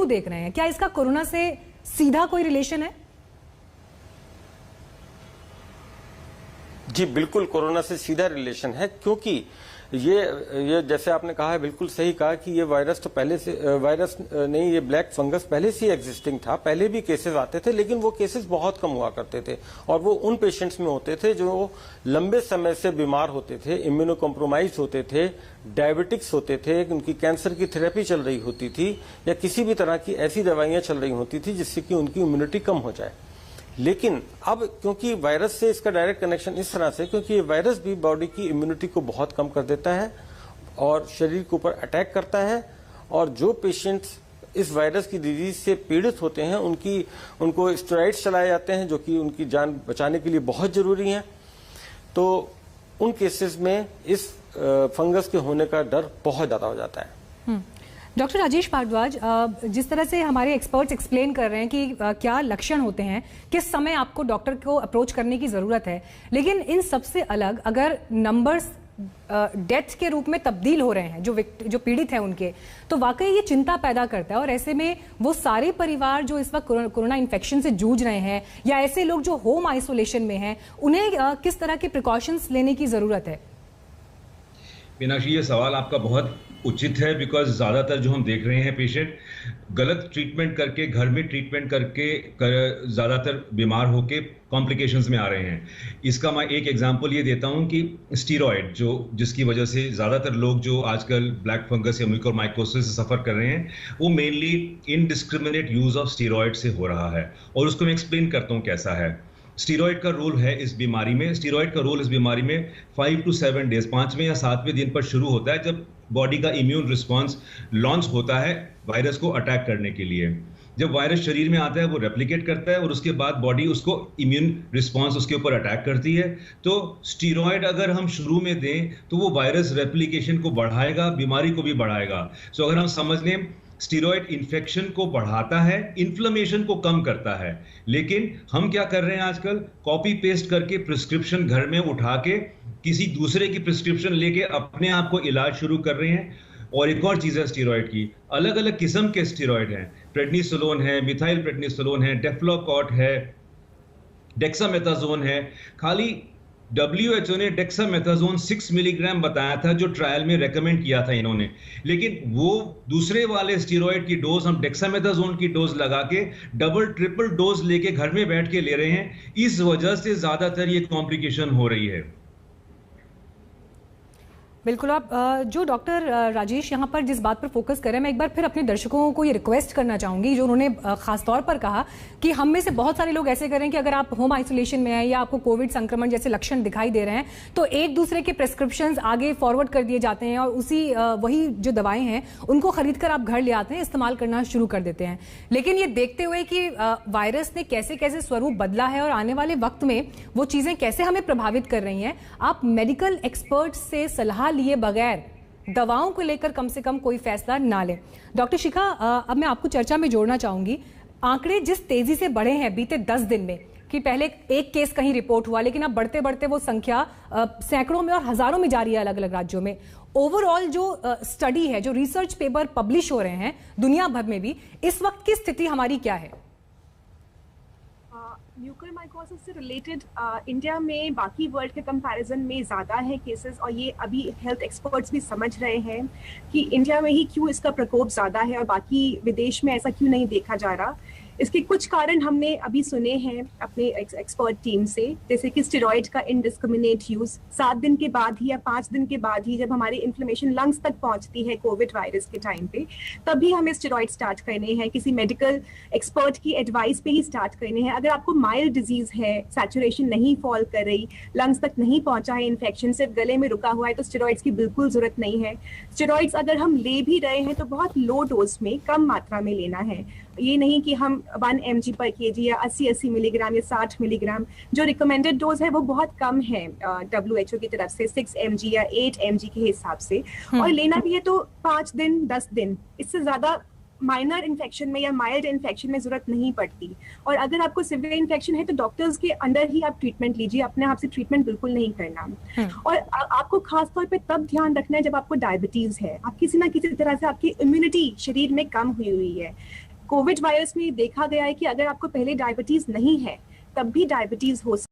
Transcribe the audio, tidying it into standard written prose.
क्यों देख रहे हैं? क्या इसका कोरोना से सीधा कोई रिलेशन है? जी बिल्कुल, कोरोना से सीधा रिलेशन है, क्योंकि ये जैसे आपने कहा है, बिल्कुल सही कहा कि ये वायरस तो पहले से वायरस नहीं, ये ब्लैक फंगस पहले से एग्जिस्टिंग था, पहले भी केसेस आते थे, लेकिन वो केसेस बहुत कम हुआ करते थे और वो उन पेशेंट्स में होते थे जो लंबे समय से बीमार होते थे, इम्यूनो कॉम्प्रोमाइज होते थे, डायबिटिक्स होते थे, उनकी कैंसर की थेरेपी चल रही होती थी या किसी भी तरह की ऐसी दवाइयां चल रही होती थी जिससे कि उनकी इम्यूनिटी कम हो जाए। लेकिन अब क्योंकि वायरस से इसका डायरेक्ट कनेक्शन इस तरह से, क्योंकि ये वायरस भी बॉडी की इम्यूनिटी को बहुत कम कर देता है और शरीर के ऊपर अटैक करता है, और जो पेशेंट्स इस वायरस की डिजीज से पीड़ित होते हैं उनको स्टेरॉइड्स चलाए जाते हैं जो कि उनकी जान बचाने के लिए बहुत जरूरी हैं। तो उन केसेस में इस फंगस के होने का डर बहुत ज्यादा हो जाता है। डॉक्टर राजेश भारद्वाज, जिस तरह से हमारे एक्सपर्ट्स एक्सप्लेन कर रहे हैं कि क्या लक्षण होते हैं, किस समय आपको डॉक्टर को अप्रोच करने की ज़रूरत है, लेकिन इन सबसे अलग अगर नंबर्स डेथ के रूप में तब्दील हो रहे हैं जो पीड़ित हैं उनके, तो वाकई ये चिंता पैदा करता है। और ऐसे में वो सारे परिवार जो इस वक्त कोरोना इन्फेक्शन से जूझ रहे हैं या ऐसे लोग जो होम आइसोलेशन में हैं, उन्हें किस तरह के प्रिकॉशंस लेने की ज़रूरत है? मीनाक्षी, ये सवाल आपका बहुत उचित है, बिकॉज ज़्यादातर जो हम देख रहे हैं पेशेंट गलत ट्रीटमेंट करके, घर में ट्रीटमेंट करके ज़्यादातर बीमार होके कॉम्प्लिकेशंस में आ रहे हैं। इसका मैं एक एग्जांपल ये देता हूं कि स्टीरॉयड जिसकी वजह से ज़्यादातर लोग जो आजकल ब्लैक फंगस या म्यूकोरमाइकोसिस से सफ़र कर रहे हैं, वो mainly indiscriminate use of steroid से हो रहा है। और उसको मैं एक्सप्लेन करता हूँ कैसा है। स्टीरॉयड का रोल है इस बीमारी में, 5 to 7 डेज, 5वें या 7वें दिन पर शुरू होता है, जब बॉडी का इम्यून रिस्पॉन्स लॉन्च होता है वायरस को अटैक करने के लिए। जब वायरस शरीर में आता है वो रेप्लिकेट करता है और उसके बाद बॉडी उसको इम्यून रिस्पॉन्स उसके ऊपर अटैक करती है। तो स्टीरॉयड अगर हम शुरू में दें तो वो वायरस रेप्लिकेशन को बढ़ाएगा, बीमारी को भी बढ़ाएगा। सो अगर हम समझ लें, स्टीरॉयड इन्फेक्शन को बढ़ाता है, इन्फ्लेमेशन को कम करता है। लेकिन हम क्या कर रहे हैं आजकल, कॉपी पेस्ट करके प्रिस्क्रिप्शन घर में उठा के किसी दूसरे की प्रिस्क्रिप्शन लेके अपने आप को इलाज शुरू कर रहे हैं। और एक और चीज है स्टीरॉयड की, अलग अलग किस्म के स्टीरॉयड हैं, प्रेडनिसोलोन है, मिथाइल प्रेडनिसोलोन है, डेफ्लोकॉट है, डेक्सामेथाजोन है। खाली WHO ने डेक्सामेथाजोन 6 मिलीग्राम बताया था जो ट्रायल में रेकमेंड किया था इन्होंने, लेकिन वो दूसरे वाले स्टीरॉयड की डोज हम डेक्सामेथाजोन की डोज लगा के डबल ट्रिपल डोज लेके घर में बैठ के ले रहे हैं। इस वजह से ज्यादातर ये कॉम्प्लिकेशन हो रही है। बिल्कुल। आप जो डॉक्टर राजेश यहाँ पर जिस बात पर फोकस कर रहे हैं, मैं एक बार फिर अपने दर्शकों को ये रिक्वेस्ट करना चाहूंगी, जो उन्होंने खास तौर पर कहा कि हम में से बहुत सारे लोग ऐसे करें कि अगर आप होम आइसोलेशन में हैं या आपको कोविड संक्रमण जैसे लक्षण दिखाई दे रहे हैं तो एक दूसरे के प्रिस्क्रिप्शंस आगे फॉरवर्ड कर दिए जाते हैं और वही जो दवाएं हैं उनको खरीद कर आप घर ले आते हैं, इस्तेमाल करना शुरू कर देते हैं। लेकिन ये देखते हुए कि वायरस ने कैसे कैसे स्वरूप बदला है और आने वाले वक्त में वो चीजें कैसे हमें प्रभावित कर रही हैं, आप मेडिकल एक्सपर्ट से सलाह लिए बगैर दवाओं को लेकर कम से कम कोई फैसला ना लें। डॉक्टर शिखा, अब मैं आपको चर्चा में जोड़ना चाहूंगी। आंकड़े जिस तेजी से बढ़े हैं बीते 10 दिन में, कि पहले एक केस कहीं रिपोर्ट हुआ, लेकिन अब बढ़ते बढ़ते वो संख्या सैकड़ों में और हजारों में जा रही है अलग अलग राज्यों में। ओवरऑल जो स्टडी है, जो रिसर्च पेपर पब्लिश हो रहे हैं दुनिया भर में भी, इस वक्त की स्थिति हमारी क्या है? म्यूकोरमाइकोसिस से रिलेटेड इंडिया में बाकी वर्ल्ड के कंपैरिजन में ज़्यादा है केसेस, और ये अभी हेल्थ एक्सपर्ट्स भी समझ रहे हैं कि इंडिया में ही क्यों इसका प्रकोप ज़्यादा है और बाकी विदेश में ऐसा क्यों नहीं देखा जा रहा। इसके कुछ कारण हमने अभी सुने हैं अपने एक्सपर्ट टीम से, जैसे कि स्टेरॉइड का इनडिस्क्रिमिनेट यूज 7 दिन के बाद ही या 5 दिन के बाद ही, जब हमारी इन्फ्लेमेशन लंग्स तक पहुंचती है कोविड वायरस के टाइम पे, तभी हमें स्टेरॉइड स्टार्ट करने हैं, किसी मेडिकल एक्सपर्ट की एडवाइस पे ही स्टार्ट करने हैं। अगर आपको माइल्ड डिजीज है, सैचुरेशन नहीं फॉल कर रही, लंग्स तक नहीं पहुंचा है इन्फेक्शन, सिर्फ गले में रुका हुआ है, तो स्टेरॉइड्स की बिल्कुल जरूरत नहीं है। स्टेरॉइड्स अगर हम ले भी रहे हैं तो बहुत लो डोज में, कम मात्रा में लेना है। ये नहीं कि हम 1 mg पर kg या 80 मिलीग्राम या 60 मिलीग्राम, जो रिकमेंडेड डोज है वो बहुत कम है WHO की तरफ से, 6 mg या 8 mg के हिसाब से। और लेना भी है तो 5 दिन 10 दिन, इससे ज्यादा माइनर इन्फेक्शन में या माइल्ड इन्फेक्शन में जरूरत नहीं पड़ती। और अगर आपको सिवियर इन्फेक्शन है तो डॉक्टर्स के अंडर ही आप ट्रीटमेंट लीजिए, अपने आप से ट्रीटमेंट बिल्कुल नहीं करना। और आपको खास तौर पे तब ध्यान रखना है जब आपको डायबिटीज है, आप किसी ना किसी तरह से आपकी इम्यूनिटी शरीर में कम हुई है। कोविड वायरस में देखा गया है कि अगर आपको पहले डायबिटीज नहीं है तब भी डायबिटीज हो